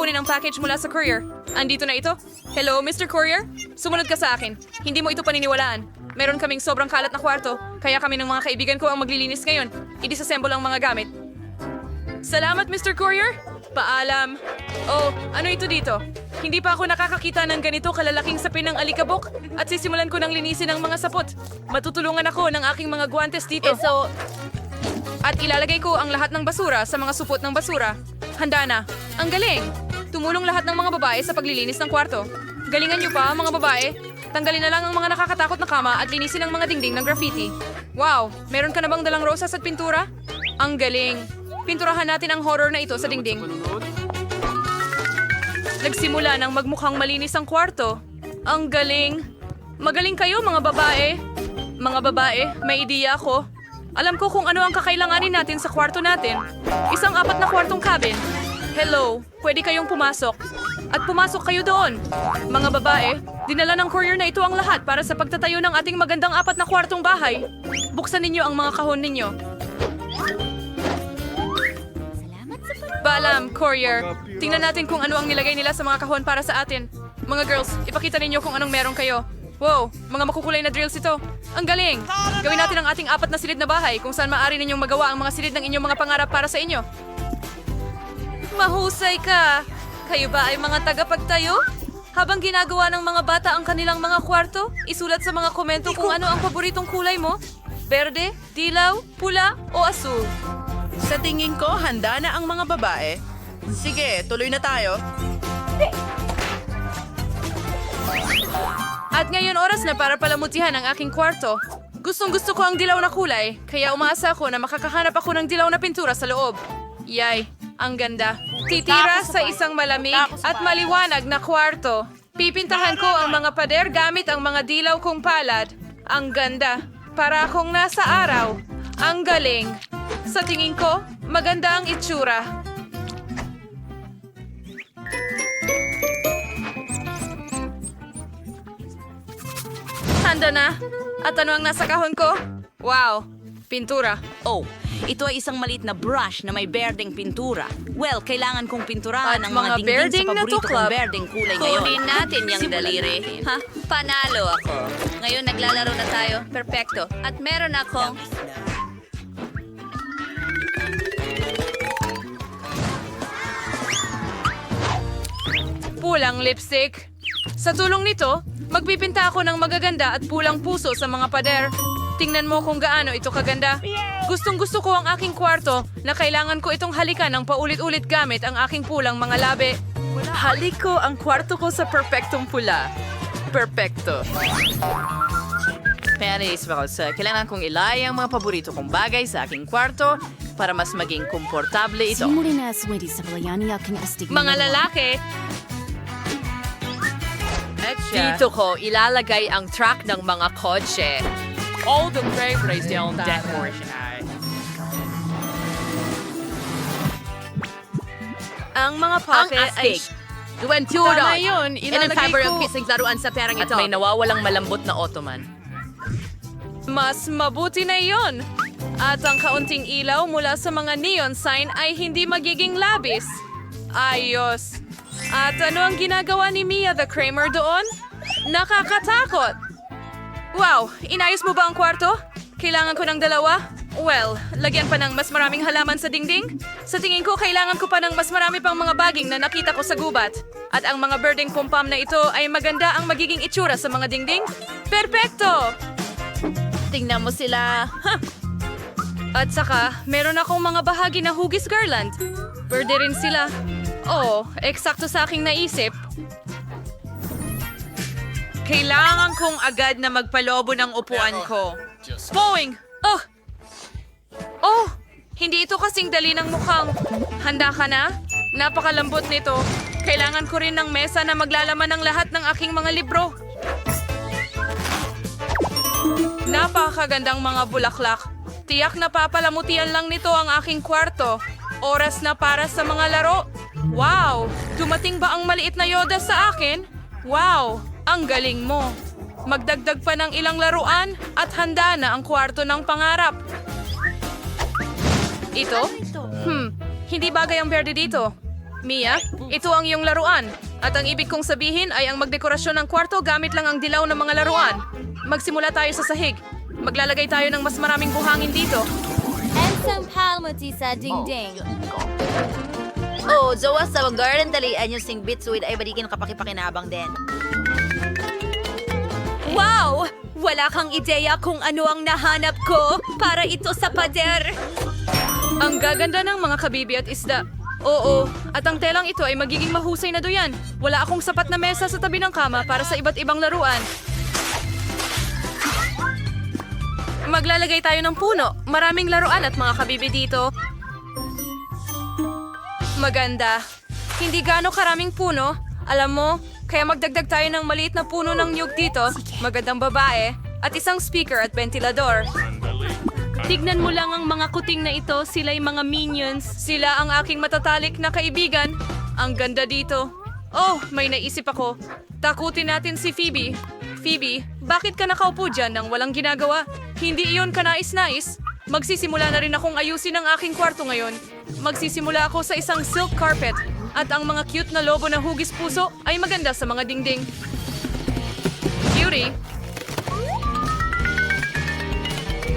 kunin ang package mula sa courier. Andito na ito. Hello, Mr. Courier? Sumunod ka sa akin. Hindi mo ito paniniwalaan. Meron kaming sobrang kalat na kwarto, kaya kami ng mga kaibigan ko ang maglilinis ngayon. I-disassemble ang mga gamit. Salamat, Mr. Courier. Paalam. Oh, ano ito dito? Hindi pa ako nakakakita ng ganito kalalaking sapin ng alikabok at sisimulan ko ng linisin ang mga sapot. Matutulungan ako ng aking mga guwantes dito. At ilalagay ko ang lahat ng basura sa mga supot ng basura. Handa na. Ang galing! Tumulong lahat ng mga babae sa paglilinis ng kwarto. Galingan niyo pa, mga babae. Tanggalin na lang ang mga nakakatakot na kama at linisin ang mga dingding ng graffiti. Wow! Meron ka na bang dalang rosas at pintura? Ang galing! Pinturahan natin ang horror na ito sa dingding. Nagsimula ng magmukhang malinis ang kwarto. Ang galing! Magaling kayo, mga babae! Mga babae, may ideya ako. Alam ko kung ano ang kakailanganin natin sa kwarto natin. Isang 4 na kwartong cabin. Hello, pwede kayong pumasok. At pumasok kayo doon. Mga babae, dinala ng courier na ito ang lahat para sa pagtatayo ng ating magandang 4 na kwartong bahay. Buksan ninyo ang mga kahon ninyo. Balam, courier. Tingnan natin kung ano ang nilagay nila sa mga kahon para sa atin. Mga girls, ipakita ninyo kung anong meron kayo. Wow, mga makukulay na drills ito. Ang galing! Gawin natin ang ating 4 na silid na bahay kung saan maaari ninyong magawa ang mga silid ng inyong mga pangarap para sa inyo. Mahusay ka! Kayo ba ay mga tagapagtayo? Habang ginagawa ng mga bata ang kanilang mga kwarto, isulat sa mga komento kung ano ang paboritong kulay mo. Berde, dilaw, pula o asul. Sa tingin ko, handa na ang mga babae. Sige, tuloy na tayo. At ngayon oras na para palamutihan ang aking kwarto. Gustong-gusto ko ang dilaw na kulay, kaya umaasa ako na makakahanap ako ng dilaw na pintura sa loob. Yay, ang ganda. Titira sa isang malamig at maliwanag na kwarto. Pipintahan ko ang mga pader gamit ang mga dilaw kong palad. Ang ganda. Para akong nasa araw. Ang galing. Sa tingin ko, maganda ang itsura. Handa na. At ano ang nasa kahon ko? Wow, pintura. Oh, ito ay isang maliit na brush na may berdeng pintura. Well, kailangan kong pinturahan At ang mga mga dingding berdeng sa na paborito tuklap. kong berdeng kulay ngayon. Kunin natin yung Simulan daliri. natin. Ha? Panalo ako. Ngayon naglalaro na tayo. Perfecto. At meron akong... Pulang lipstick. Sa tulong nito, magpipinta ako ng magaganda at pulang puso sa mga pader. Tingnan mo kung gaano ito kaganda. Gustong-gusto ko ang aking kwarto na kailangan ko itong halikan ng paulit-ulit gamit ang aking pulang mga labi. Halik ko ang kwarto ko sa perpektong pula. Perpekto. Panis, kailangan kong ilay ang mga paborito kong bagay sa aking kwarto para mas maging komportable ito. Mga lalaki, Dito ko ilalagay ang track ng mga kotse. All the favorites down that portion ay. ang mga Ang puppet ay... astig. Duwentura. Tama yun, In ang ilalagay fiber ko. ng kisig laruan sa perang At ito. may nawawalang malambot na ottoman. Mas mabuti na iyon. At ang kaunting ilaw mula sa mga neon sign ay hindi magiging labis. Ayos. At ano ang ginagawa ni Mia the Kramer doon? Nakakatakot! Wow, inayos mo ba ang kwarto? Kailangan ko ng 2? Well, lagyan pa ng mas maraming halaman sa dingding? Sa tingin ko, kailangan ko pa ng mas marami pang mga baging na nakita ko sa gubat. At ang mga birding pumpam na ito ay maganda ang magiging itsura sa mga dingding? Perpekto! Tingnan mo sila. Ha! At saka, meron akong mga bahagi na hugis garland. Berde rin sila. Oo, eksakto sa aking naisip. Kailangan kong agad na magpalobo ng upuan ko. Boing! Oh! Oh! Hindi ito kasing dali ng mukhang. Handa ka na? Napakalambot nito. Kailangan ko rin ng mesa na maglalaman ng lahat ng aking mga libro. Napakagandang mga bulaklak. Tiyak na papalamutian lang nito ang aking kwarto. Oras na para sa mga laro. Wow! Dumating ba ang maliit na Yoda sa akin? Wow! Ang galing mo. Magdagdag pa ng ilang laruan at handa na ang kwarto ng pangarap. Ito? Hindi bagay ang berde dito. Mia, ito ang iyong laruan. At ang ibig kong sabihin ay ang magdekorasyon ng kwarto gamit lang ang dilaw ng mga laruan. Magsimula tayo sa sahig. Maglalagay tayo ng mas maraming buhangin dito. And some palmati sa dingding. Oh, Zoa, sa garden talian yung sing bitsuit ay balikin kapakipakinabang din. Wow! Wala kang ideya kung ano ang nahanap ko para ito sa pader. Ang gaganda ng mga kabibi at isda. Oo, at ang telang ito ay magiging mahusay na doyan. Wala akong sapat na mesa sa tabi ng kama para sa iba't ibang laruan. Maglalagay tayo ng puno. Maraming laruan at mga kabibi dito. Maganda. Hindi gaano karaming puno. Alam mo, kaya magdagdag tayo ng maliit na puno ng niyog dito. Magandang babae. At isang speaker at ventilador. Tignan mo lang ang mga kuting na ito. Sila'y mga minions. Sila ang aking matatalik na kaibigan. Ang ganda dito. Oh, may naisip ako. Takutin natin si Phoebe. Phoebe, bakit ka nakaupo dyan nang walang ginagawa? Hindi iyon kanais-nais. Magsisimula na rin akong ayusin ang aking kwarto ngayon. Magsisimula ako sa isang silk carpet. At ang mga cute na lobo na hugis puso ay maganda sa mga dingding. Cutie.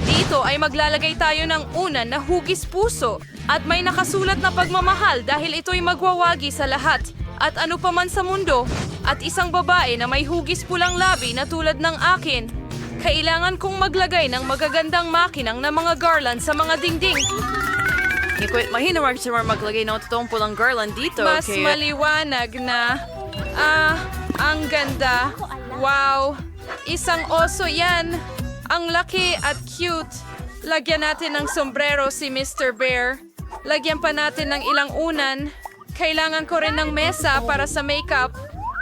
Dito ay maglalagay tayo ng unan na hugis puso. At may nakasulat na pagmamahal dahil ito'y magwawagi sa lahat. At ano pa man sa mundo. At isang babae na may hugis pulang labi na tulad ng akin. Kailangan kong maglagay ng magagandang makinang na mga garland sa mga dingding. Mahinawag siya maglagay ng totoong pulang garland dito. Mas maliwanag na. Ang ganda. Wow. Isang oso yan. Ang laki at cute. Lagyan natin ng sombrero si Mr. Bear. Lagyan pa natin ng ilang unan. Kailangan ko rin ng mesa para sa makeup.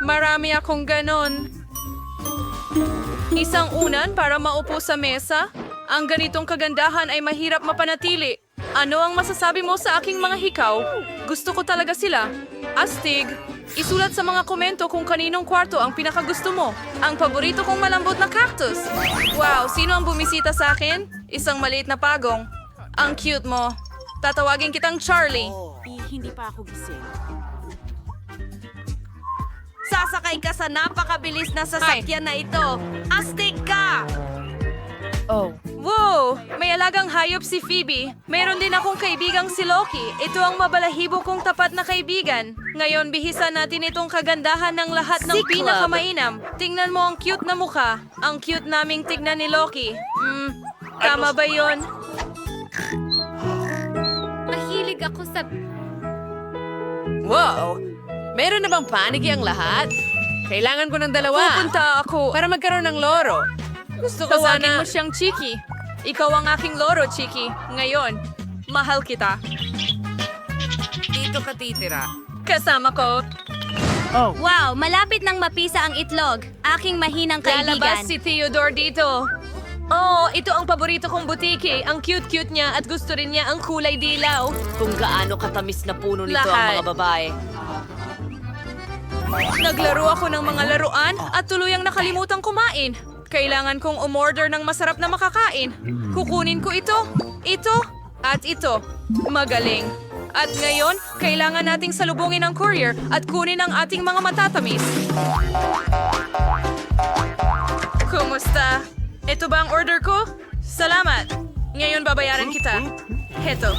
Marami akong ganon. Isang unan para maupo sa mesa. Ang ganitong kagandahan ay mahirap mapanatili. Ano ang masasabi mo sa aking mga hikaw? Gusto ko talaga sila. Astig, isulat sa mga komento kung kaninong kwarto ang pinakagusto mo. Ang paborito kong malambot na cactus. Wow, sino ang bumisita sa akin? Isang maliit na pagong. Ang cute mo. Tatawagin kitang Charlie. Hindi pa ako gising. Sasakay ka sa napakabilis na sasakyan na ito. Astig ka! Wow! May alagang hayop si Phoebe. Meron din akong kaibigang si Loki. Ito ang mabalahibo kong tapat na kaibigan. Ngayon, bihisan natin itong kagandahan ng lahat ng Cyclops. pinakamainam. Tingnan mo ang cute na mukha. Ang cute naming tignan ni Loki. Tama ba yon? Mahilig ako sa... Wow! Meron na bang panigi ang lahat? Kailangan ko ng dalawa. Pupunta ako. Para magkaroon ng loro. Gusto ko Tawagin sana... mo siyang Chiki. Ikaw ang aking loro, Chiki. Ngayon, mahal kita. Dito ka titira. Kasama ko. Wow, malapit nang mapisa ang itlog. Aking mahinang Lalabas kaibigan. si Theodore dito. Oh, ito ang paborito kong butiki. Ang cute-cute niya at gusto rin niya ang kulay dilaw. Kung gaano katamis na puno nito Lahat. ang mga babae. Naglaro ako ng mga laruan at tuluyang nakalimutan kumain. Kailangan kong umorder ng masarap na makakain. Kukunin ko ito, at ito. Magaling. At ngayon, kailangan nating salubungin ang courier at kunin ang ating mga matatamis. Kumusta? Ito ba ang order ko? Salamat. Ngayon babayaran kita. Heto.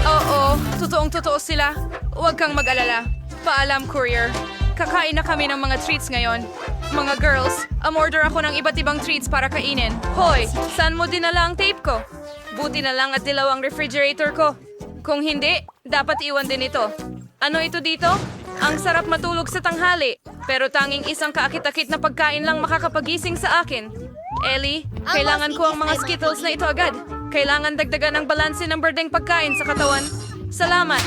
Oo, totoong-totoo sila. Huwag kang mag-alala. Paalam, courier. Kakain na kami ng mga treats ngayon. Mga girls, umorder ako ng iba't ibang treats para kainin. Hoy, saan mo dinala ang tape ko? Buti na lang at dilaw ang refrigerator ko. Kung hindi, dapat iwan din ito. Ano ito dito? Ang sarap matulog sa tanghali. Pero tanging isang kaakit-akit na pagkain lang makakapagising sa akin. Ellie, kailangan ko ang mga Skittles na ito agad. Kailangan dagdagan ng balanse ng berdeng pagkain sa katawan. Salamat.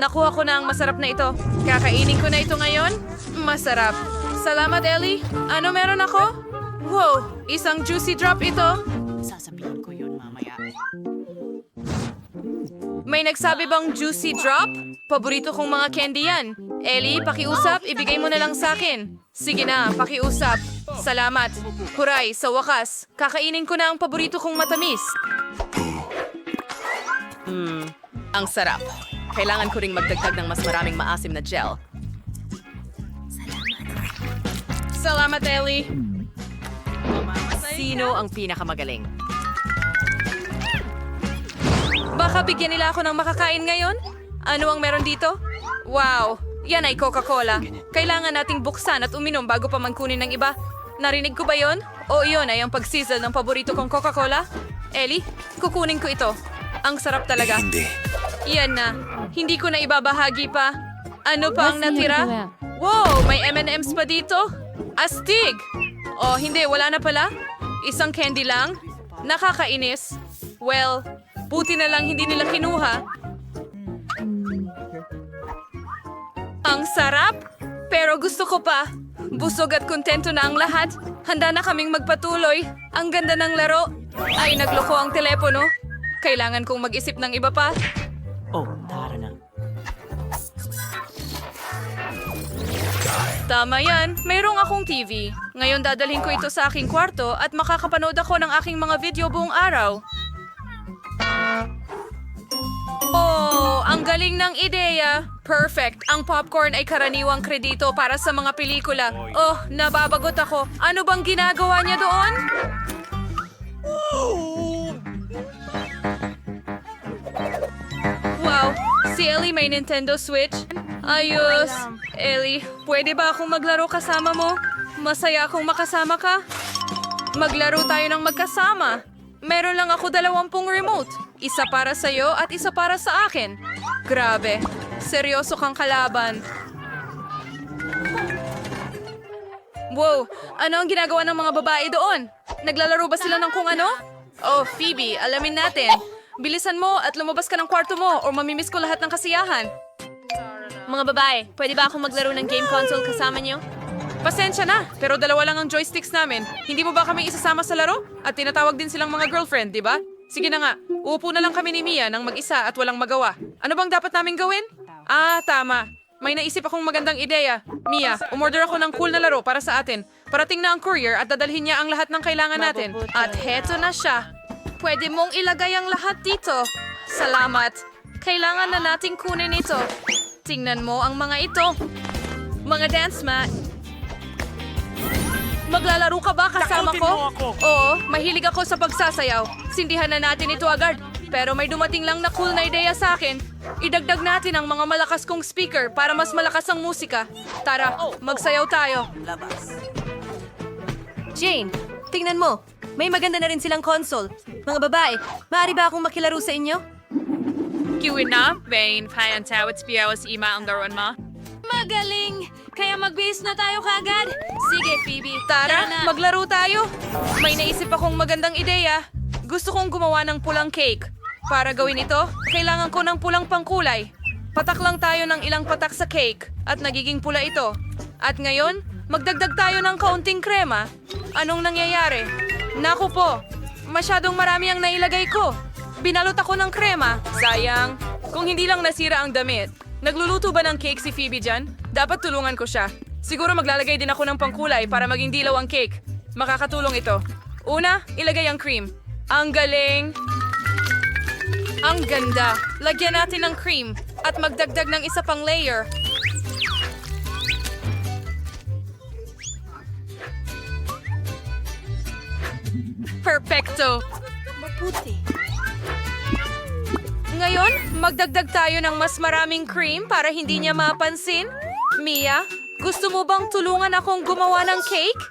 Nakuha ko na ang masarap na ito. Kakainin ko na ito ngayon. Masarap. Salamat, Ellie. Ano meron ako? Wow, isang juicy drop ito. Sasabihin ko yun mamaya. May nagsabi bang juicy drop? Paborito kong mga candy yan. Ellie, pakiusap, ibigay mo na lang sa akin. Sige na, pakiusap. Salamat. Huray, sa wakas, kakainin ko na ang paborito kong matamis. Ang sarap. kailangan ko ring magdagdag ng mas maraming maasim na gel. Salamat, Ellie. Sino ang pinakamagaling? Baka bigyan nila ako ng makakain ngayon? Ano ang meron dito? Wow, yan ay Coca-Cola. Kailangan nating buksan at uminom bago pa man kunin ng iba. Narinig ko ba yon? O iyon ay ang pagsizzle ng paborito kong Coca-Cola? Ellie, kukunin ko ito. Ang sarap talaga. Hindi. Yan na. Hindi ko na ibabahagi pa. Ano pa ang natira? Wow, may M&M's pa dito? Astig! Oh, hindi, wala na pala. Isang candy lang? Nakakainis. Well, buti na lang hindi nila kinuha. Ang sarap! Pero gusto ko pa. Busog at kontento na ang lahat. Handa na kaming magpatuloy. Ang ganda ng laro. Ay, nagloko ang telepono. Kailangan kong mag-isip ng iba pa. Tama yan, mayroong akong TV. Ngayon dadalhin ko ito sa aking kwarto at makakapanood ako ng aking mga video buong araw. Oh, ang galing ng ideya. Perfect. Ang popcorn ay karaniwang kredito para sa mga pelikula. Oh, nababagot ako. Ano bang ginagawa niya doon? Wow, si Ellie may Nintendo Switch. Ayos. Ellie, pwede ba akong maglaro kasama mo? Masaya akong makasama ka. Maglaro tayo ng magkasama. Meron lang ako 20 remote. Isa para sa'yo at isa para sa akin. Grabe. Seryoso kang kalaban. Wow, ano ang ginagawa ng mga babae doon? Naglalaro ba sila ng kung ano? Oh, Phoebe, alamin natin. Bilisan mo at lumabas ka ng kwarto mo o mamimiss ko lahat ng kasiyahan. Mga babae, pwede ba akong maglaro ng game console kasama niyo? Pasensya na, pero 2 lang ang joysticks namin. Hindi mo ba kami isasama sa laro? At tinatawag din silang mga girlfriend, di ba? Sige na nga, uupo na lang kami ni Mia ng mag-isa at walang magawa. Ano bang dapat namin gawin? Ah, tama. May naisip akong magandang ideya. Mia, umorder ako ng cool na laro para sa atin. Parating na ang courier at dadalhin niya ang lahat ng kailangan natin. At heto na siya. Pwede mong ilagay ang lahat dito. Salamat. Kailangan na nating kunin ito. Tingnan mo ang mga ito. Mga dance mat. Maglalaro ka ba kasama ko? Oo, mahilig ako sa pagsasayaw. Sindihan na natin ito agad. Pero may dumating lang na cool na ideya sa akin. Idagdag natin ang mga malakas kong speaker para mas malakas ang musika. Tara, magsayaw tayo. Jane, tingnan mo. May maganda na rin silang console. Mga babae, maaari ba akong makilaro sa inyo? Kiwin na, Vane, Payan Tawit, Biawas, Ima ang laruan mo. Magaling! Kaya mag-base na tayo kagad. Sige, Phoebe. Tara, maglaro tayo. May naisip akong magandang ideya. Gusto kong gumawa ng pulang cake. Para gawin ito, kailangan ko ng pulang pangkulay. Patak lang tayo ng ilang patak sa cake at nagiging pula ito. At ngayon, magdagdag tayo ng kaunting krema. Anong nangyayari? Naku po, masyadong marami ang nailagay ko. Binalot ako ng krema. Sayang. Kung hindi lang nasira ang damit. Nagluluto ba ng cake si Phoebe dyan? Dapat tulungan ko siya. Siguro maglalagay din ako ng pangkulay para maging dilaw ang cake. Makakatulong ito. Una, ilagay ang cream. Ang galing! Ang ganda! Lagyan natin ng cream at magdagdag ng isa pang layer. Perfecto! Ngayon, magdagdag tayo ng mas maraming cream para hindi niya mapansin. Mia, gusto mo bang tulungan akong gumawa ng cake?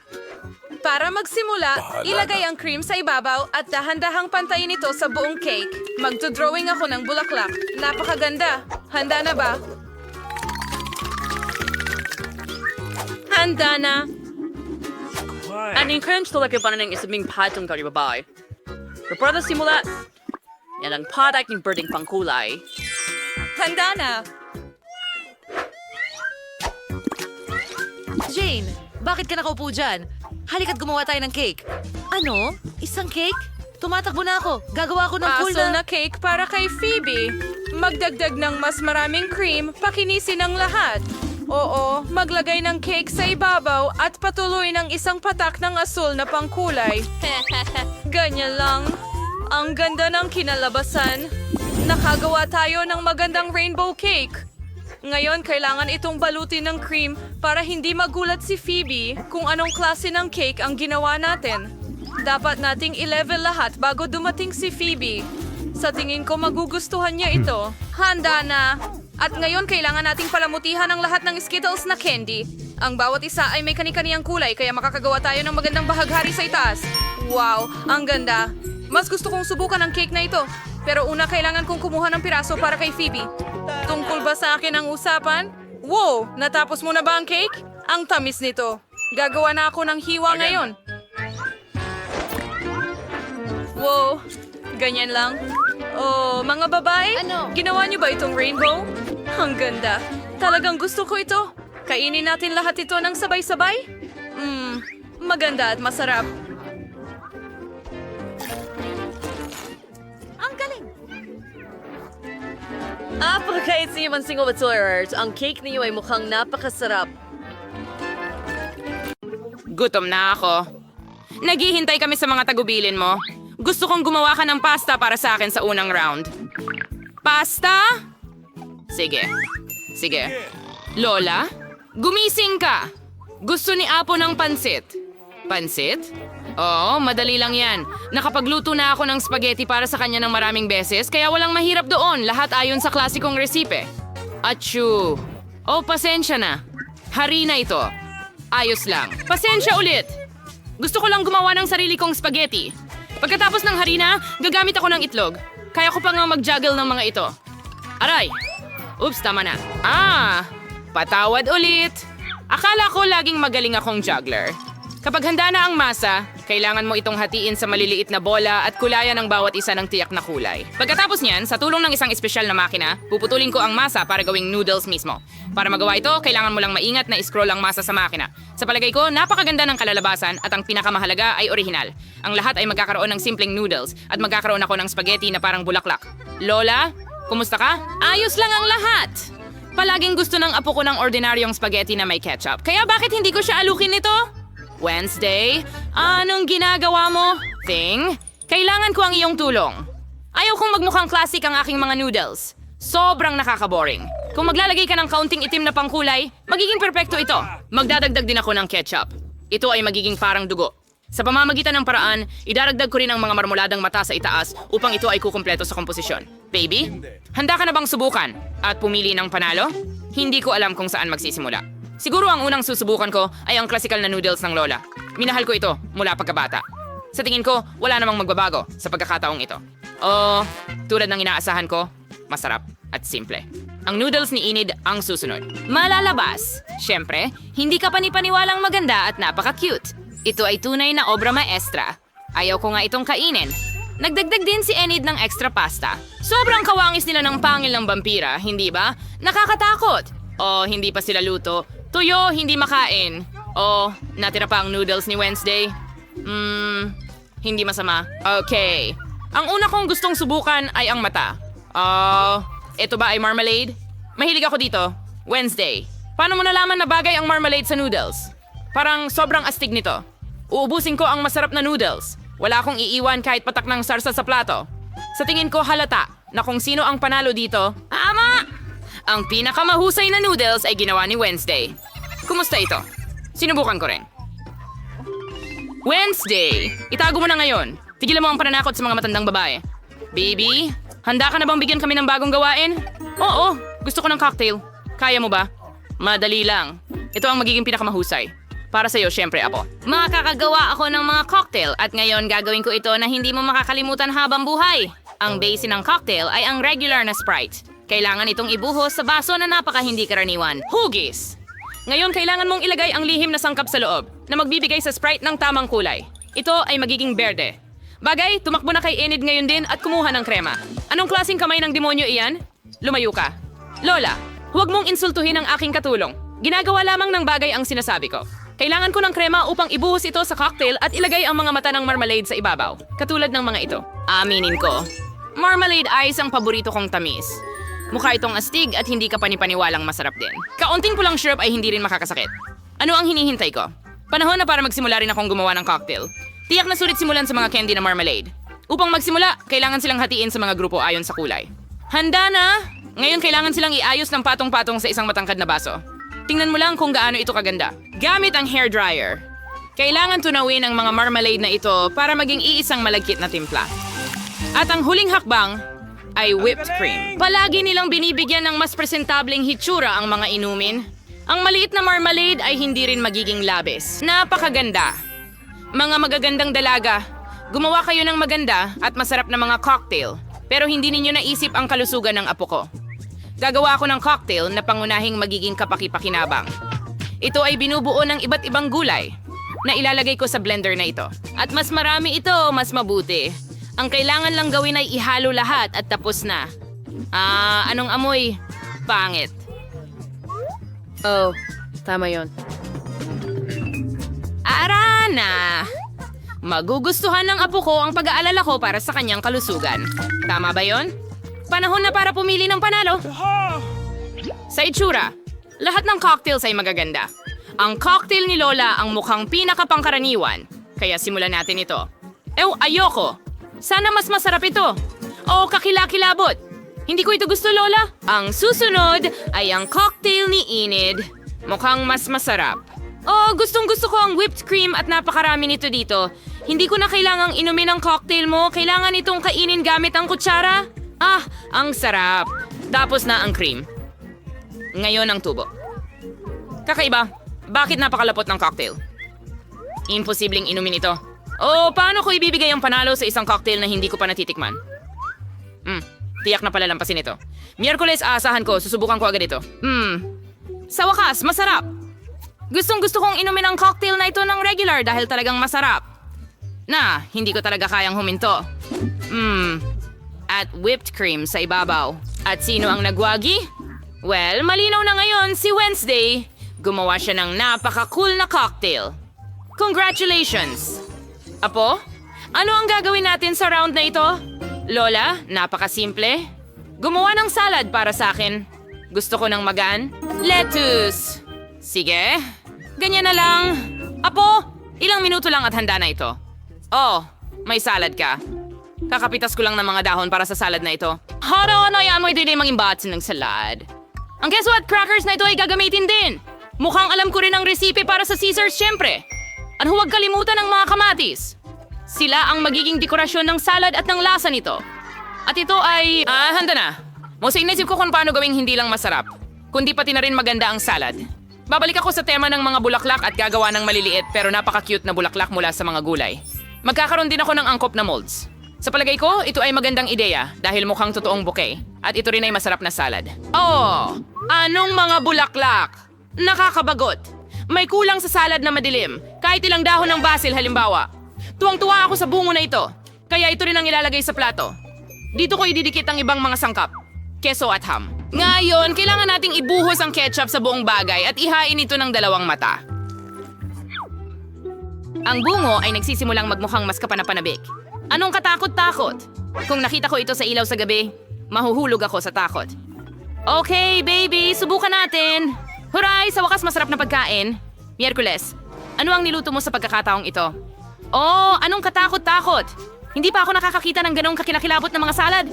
Para magsimula, ilagay ang cream sa ibabaw at dahan-dahang pantayin ito sa buong cake. Magdodrawing ako ng bulaklak. Napakaganda. Handa na ba? Handa na. Aning crunch talaga pa na ng isabing patong kari babae. Pero para simula, yan ang product ng birding pangkulay. Handa na. Jane, bakit ka nakaupo dyan? Halika't gumawa tayo ng cake. Ano? Isang cake? Tumatakbo na ako. Gagawa ako ng cool Asul na... na cake para kay Phoebe. Magdagdag ng mas maraming cream, pakinisin ang lahat. Oo, maglagay ng cake sa ibabaw at patuloy ng isang patak ng asul na pangkulay. Ganyan lang. Ang ganda ng kinalabasan. Nakagawa tayo ng magandang rainbow cake. Ngayon, kailangan itong balutin ng cream para hindi magulat si Phoebe kung anong klase ng cake ang ginawa natin. Dapat nating i-level lahat bago dumating si Phoebe. Sa tingin ko, magugustuhan niya ito. Handa na! At ngayon, kailangan nating palamutihan ang lahat ng Skittles na candy. Ang bawat isa ay may kani-kaniyang kulay, kaya makakagawa tayo ng magandang bahaghari sa itaas. Wow, ang ganda! Mas gusto kong subukan ang cake na ito. Pero una, kailangan kong kumuha ng piraso para kay Phoebe. Tungkol ba sa akin ang usapan? Wow! Natapos mo na ba ang cake? Ang tamis nito. Gagawa na ako ng hiwa ngayon. Wow! Ganyan lang. Oh, mga babae? Ginawa niyo ba itong rainbow? Ang ganda. Talagang gusto ko ito. Kainin natin lahat ito ng sabay-sabay? Maganda at masarap. Apakait sa inyong single batsuyers, ang cake niyo ay mukhang napakasarap. Gutom na ako. Naghihintay kami sa mga tagubilin mo. Gusto kong gumawa ka ng pasta para sa akin sa unang round. Pasta? Sige. Sige. Lola, gumising ka. Gusto ni Apo ng pansit. Pansit? Oo, madali lang yan. Nakapagluto na ako ng spaghetti para sa kanya ng maraming beses, kaya walang mahirap doon. Lahat ayon sa klasikong resipe. Achoo. Oh, pasensya na. Harina ito. Ayos lang. Pasensya ulit. Gusto ko lang gumawa ng sarili kong spaghetti. Pagkatapos ng harina, gagamit ako ng itlog. Kaya ko pa nga mag-juggle ng mga ito. Aray! Oops, tama na. Patawad ulit. Akala ko laging magaling akong juggler. Kapag handa na ang masa, kailangan mo itong hatiin sa maliliit na bola at kulayan ng bawat isa ng tiyak na kulay. Pagkatapos niyan, sa tulong ng isang espesyal na makina, puputulin ko ang masa para gawing noodles mismo. Para magawa ito, kailangan mo lang maingat na i-scroll ang masa sa makina. Sa palagay ko, napakaganda ng kalalabasan at ang pinakamahalaga ay orihinal. Ang lahat ay magkakaroon ng simpleng noodles at magkakaroon ako ng spaghetti na parang bulaklak. Lola, kumusta ka? Ayos lang ang lahat! Palaging gusto ng apo ko ng ordinaryong spaghetti na may ketchup. Kaya bakit hindi ko siya alukin nito? Wednesday, anong ginagawa mo? Thing, kailangan ko ang iyong tulong. Ayaw kong magmukhang classic ang aking mga noodles. Sobrang nakaka-boring. Kung maglalagay ka ng kaunting itim na pangkulay, magiging perpekto ito. Magdadagdag din ako ng ketchup. Ito ay magiging parang dugo. Sa pamamagitan ng paraan, idaragdag ko rin ang mga marmoladang mata sa itaas upang ito ay kukumpleto sa komposisyon. Baby, handa ka na bang subukan at pumili ng panalo? Hindi ko alam kung saan magsisimula. Siguro ang unang susubukan ko ay ang klasikal na noodles ng Lola. Minahal ko ito mula pagkabata. Sa tingin ko, wala namang magbabago sa pagkakataong ito. Oh, tulad ng inaasahan ko, masarap at simple. Ang noodles ni Enid ang susunod. Malalabas. Siyempre, hindi ka panipaniwalang maganda at napaka-cute. Ito ay tunay na obra maestra. Ayaw ko nga itong kainin. Nagdagdag din si Enid ng extra pasta. Sobrang kawangis nila ng pangil ng vampira, hindi ba? Nakakatakot. Oh, hindi pa sila luto. Tuyo, hindi makain. Oh, natira pa ang noodles ni Wednesday. Hindi masama. Okay. Ang una kong gustong subukan ay ang mata. Ito ba ay marmalade? Mahilig ako dito. Wednesday. Paano mo nalaman na bagay ang marmalade sa noodles? Parang sobrang astig nito. Uubusin ko ang masarap na noodles. Wala akong iiwan kahit patak ng sarsa sa plato. Sa tingin ko halata na kung sino ang panalo dito. Ama! Ang pinakamahusay na noodles ay ginawa ni Wednesday. Kumusta ito? Sinubukan ko rin. Wednesday! Itago mo na ngayon. Tigilan mo ang pananakot sa mga matandang babae. Baby, handa ka na bang bigyan kami ng bagong gawain? Oo, gusto ko ng cocktail. Kaya mo ba? Madali lang. Ito ang magiging pinakamahusay. Para sa'yo, syempre, Apo. Makakagawa ako ng mga cocktail at ngayon gagawin ko ito na hindi mo makakalimutan habang buhay. Ang base ng cocktail ay ang regular na Sprite. Kailangan itong ibuhos sa baso na napaka hindi karaniwan. Hugis! Ngayon, kailangan mong ilagay ang lihim na sangkap sa loob na magbibigay sa Sprite ng tamang kulay. Ito ay magiging berde. Bagay, tumakbo na kay Enid ngayon din at kumuha ng krema. Anong klaseng kamay ng demonyo iyan? Lumayo ka. Lola, huwag mong insultuhin ang aking katulong. Ginagawa lamang ng bagay ang sinasabi ko. Kailangan ko ng krema upang ibuhos ito sa cocktail at ilagay ang mga mata ng marmalade sa ibabaw. Katulad ng mga ito. Aminin ko. Marmalade ice ang paborito kong tamis. Mukha itong astig at hindi ka panipaniwalang masarap din. Kaunting pulang syrup ay hindi rin makakasakit. Ano ang hinihintay ko? Panahon na para magsimula rin akong gumawa ng cocktail. Tiyak na sulit simulan sa mga candy na marmalade. Upang magsimula, kailangan silang hatiin sa mga grupo ayon sa kulay. Handa na! Ngayon kailangan silang iayos ng patong-patong sa isang matangkad na baso. Tingnan mo lang kung gaano ito kaganda. Gamit ang hairdryer. Kailangan tunawin ang mga marmalade na ito para maging iisang malagkit na timpla. At ang huling hakbang ay whipped cream. Palagi nilang binibigyan ng mas presentableng hitsura ang mga inumin. Ang maliit na marmalade ay hindi rin magiging labis. Napakaganda. Mga magagandang dalaga, gumawa kayo ng maganda at masarap na mga cocktail. Pero hindi ninyo naisip ang kalusugan ng apo ko. Gagawa ako ng cocktail na pangunahing magiging kapaki-pakinabang. Ito ay binubuo ng iba't ibang gulay na ilalagay ko sa blender na ito. At mas marami ito, mas mabuti. Ang kailangan lang gawin ay ihalo lahat at tapos na. Anong amoy? Pangit. Oh, tama yon. Arana! Magugustuhan ng apo ko ang pag-aalala ko para sa kanyang kalusugan. Tama ba yon? Panahon na para pumili ng panalo. Sa itsura, lahat ng cocktails ay magaganda. Ang cocktail ni Lola ang mukhang pinakapangkaraniwan. Kaya simulan natin ito. Ayoko. Sana mas masarap ito. O kakilakilabot. Hindi ko ito gusto, Lola. Ang susunod ay ang cocktail ni Enid. Mukhang mas masarap. Gustong-gusto ko ang whipped cream at napakarami nito dito. Hindi ko na kailangang inumin ang cocktail mo. Kailangan itong kainin gamit ang kutsara. Ang sarap. Tapos na ang cream. Ngayon ang tubo. Kakaiba. Bakit napakalapot ng cocktail? Imposibleng inumin ito. Paano ko ibibigay ang panalo sa isang cocktail na hindi ko pa natitikman? Tiyak na palalampasin ito. Miyerkules, aasahan ko. Susubukan ko agad ito. Sa wakas, masarap. Gustong-gusto kong inumin ang cocktail na ito ng regular dahil talagang masarap. Hindi ko talaga kayang huminto. At whipped cream sa ibabaw. At sino ang nagwagi? Well, malinaw na ngayon si Wednesday. Gumawa siya ng napaka-cool na cocktail. Congratulations! Apo, ano ang gagawin natin sa round na ito? Lola, napakasimple. Gumawa ng salad para sa akin. Gusto ko ng magaan. Lettuce! Sige, ganyan na lang. Apo, ilang minuto lang at handa na ito. May salad ka. Kakapitas ko lang ng mga dahon para sa salad na ito. Yan mo ito yung imbatsin ng salad. Ang queso at crackers na ito ay gagamitin din. Mukhang alam ko rin ang resipe para sa Caesars, syempre. At huwag kalimutan ang mga kamatis. Sila ang magiging dekorasyon ng salad at ng lasa nito. At ito ay... handa na. Mosa inisip ko kung paano gawing hindi lang masarap, kundi pati na rin maganda ang salad. Babalik ako sa tema ng mga bulaklak at gagawa ng maliliit pero napaka-cute na bulaklak mula sa mga gulay. Magkakaroon din ako ng angkop na molds. Sa palagay ko, ito ay magandang ideya dahil mukhang totoong bouquet. At ito rin ay masarap na salad. Anong mga bulaklak? Nakakabagot. May kulang sa salad na madilim. Kahit ilang dahon ng basil halimbawa. Tuwang-tuwa ako sa bungo na ito. Kaya ito rin ang ilalagay sa plato. Dito ko ididikit ang ibang mga sangkap. Keso at ham. Ngayon, kailangan nating ibuhos ang ketchup sa buong bagay at ihain ito ng dalawang mata. Ang bungo ay nagsisimulang magmukhang mas kapanapanabik. Anong katakot-takot? Kung nakita ko ito sa ilaw sa gabi, mahuhulog ako sa takot. Okay, baby, subukan natin. Huray, sa wakas masarap na pagkain. Miyerkules, ano ang niluto mo sa pagkakataong ito? Anong katakot-takot? Hindi pa ako nakakakita ng ganong kakilakilabot na mga salad.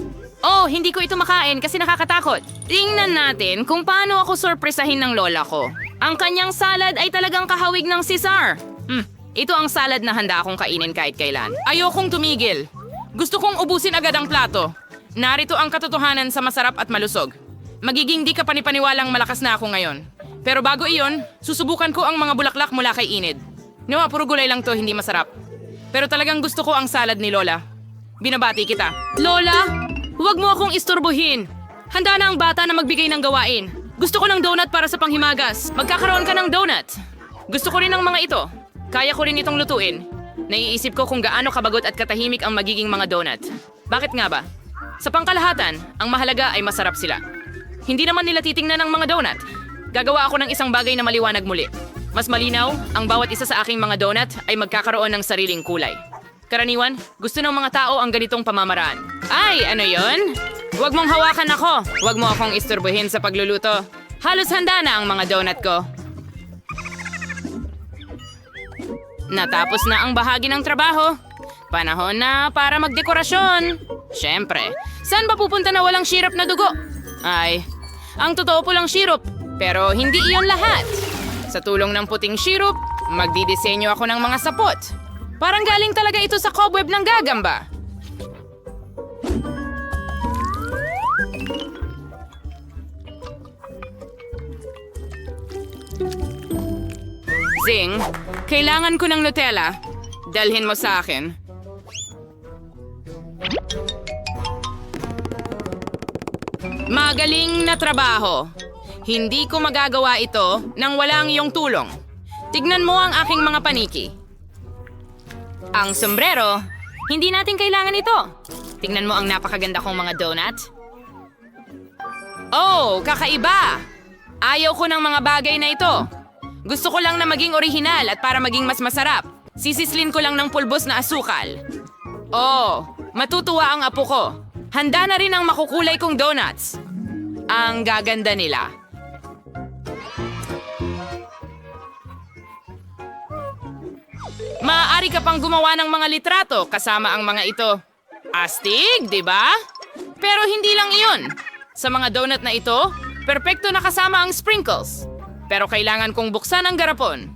Hindi ko ito makain kasi nakakatakot. Tingnan natin kung paano ako sorpresahin ng lola ko. Ang kanyang salad ay talagang kahawig ng Caesar. Ito ang salad na handa akong kainin kahit kailan. Ayokong tumigil. Gusto kong ubusin agad ang plato. Narito ang katotohanan sa masarap at malusog. Magiging di ka panipaniwalang malakas na ako ngayon. Pero bago iyon, susubukan ko ang mga bulaklak mula kay Enid. Puro gulay lang to, hindi masarap. Pero talagang gusto ko ang salad ni Lola. Binabati kita. Lola, huwag mo akong istorbohin. Handa na ang bata na magbigay ng gawain. Gusto ko ng donut para sa panghimagas. Magkakaroon ka ng donut. Gusto ko rin ng mga ito. Kaya ko rin itong lutuin. Naiisip ko kung gaano kabagot at katahimik ang magiging mga donut. Bakit nga ba? Sa pangkalahatan, ang mahalaga ay masarap sila. Hindi naman nila titingnan ang mga donut. Gagawa ako ng isang bagay na maliwanag muli. Mas malinaw, ang bawat isa sa aking mga donut ay magkakaroon ng sariling kulay. Karaniwan, gusto ng mga tao ang ganitong pamamaraan. Ay, ano yon? Huwag mong hawakan ako. Huwag mo akong istorbohin sa pagluluto. Halos handa na ang mga donut ko. Natapos na ang bahagi ng trabaho. Panahon na para magdekorasyon. Siyempre, saan ba pupunta na walang syrup na dugo? Ay, ang totoo pulang syrup, pero hindi iyon lahat. Sa tulong ng puting syrup, magdidisenyo ako ng mga sapot. Parang galing talaga ito sa cobweb ng gagamba. Zing, kailangan ko ng Nutella. Dalhin mo sa akin. Magaling na trabaho. Hindi ko magagawa ito nang walang iyong tulong. Tignan mo ang aking mga paniki. Ang sombrero, hindi natin kailangan ito. Tignan mo ang napakaganda kong mga donut. Oh, kakaiba! Ayaw ko ng mga bagay na ito. Gusto ko lang na maging orihinal at para maging mas masarap. Sisislin ko lang ng pulbos na asukal. Oh, matutuwa ang apo ko. Handa na rin ang makukulay kong donuts. Ang gaganda nila. Maaari ka pang gumawa ng mga litrato kasama ang mga ito. Astig, di ba? Pero hindi lang iyon. Sa mga donut na ito, perpekto na kasama ang sprinkles. Pero kailangan kong buksan ang garapon.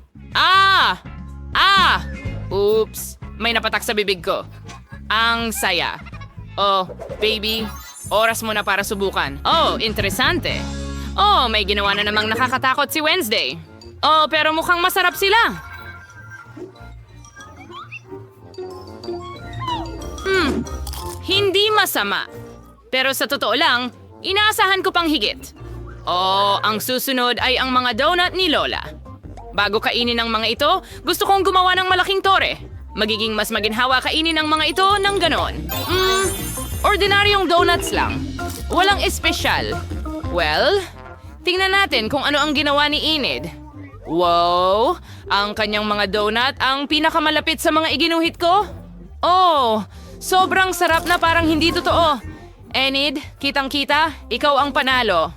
Oops, may napatak sa bibig ko. Ang saya. Oh, baby, oras mo na para subukan. Oh, interesante. Oh, may ginawa na namang nakakatakot si Wednesday. Oh, pero mukhang masarap sila. Hindi masama. Pero sa totoo lang, inaasahan ko pang higit. Oh, ang susunod ay ang mga donut ni Lola. Bago kainin ang mga ito, gusto kong gumawa ng malaking tore. Magiging mas maginhawa kainin ang mga ito ng ganon. Ordinaryong donuts lang. Walang espesyal. Well, tingnan natin kung ano ang ginawa ni Enid. Wow! Ang kanyang mga donut ang pinakamalapit sa mga iginuhit ko. Oh, sobrang sarap na parang hindi totoo. Enid, kitang-kita, ikaw ang panalo.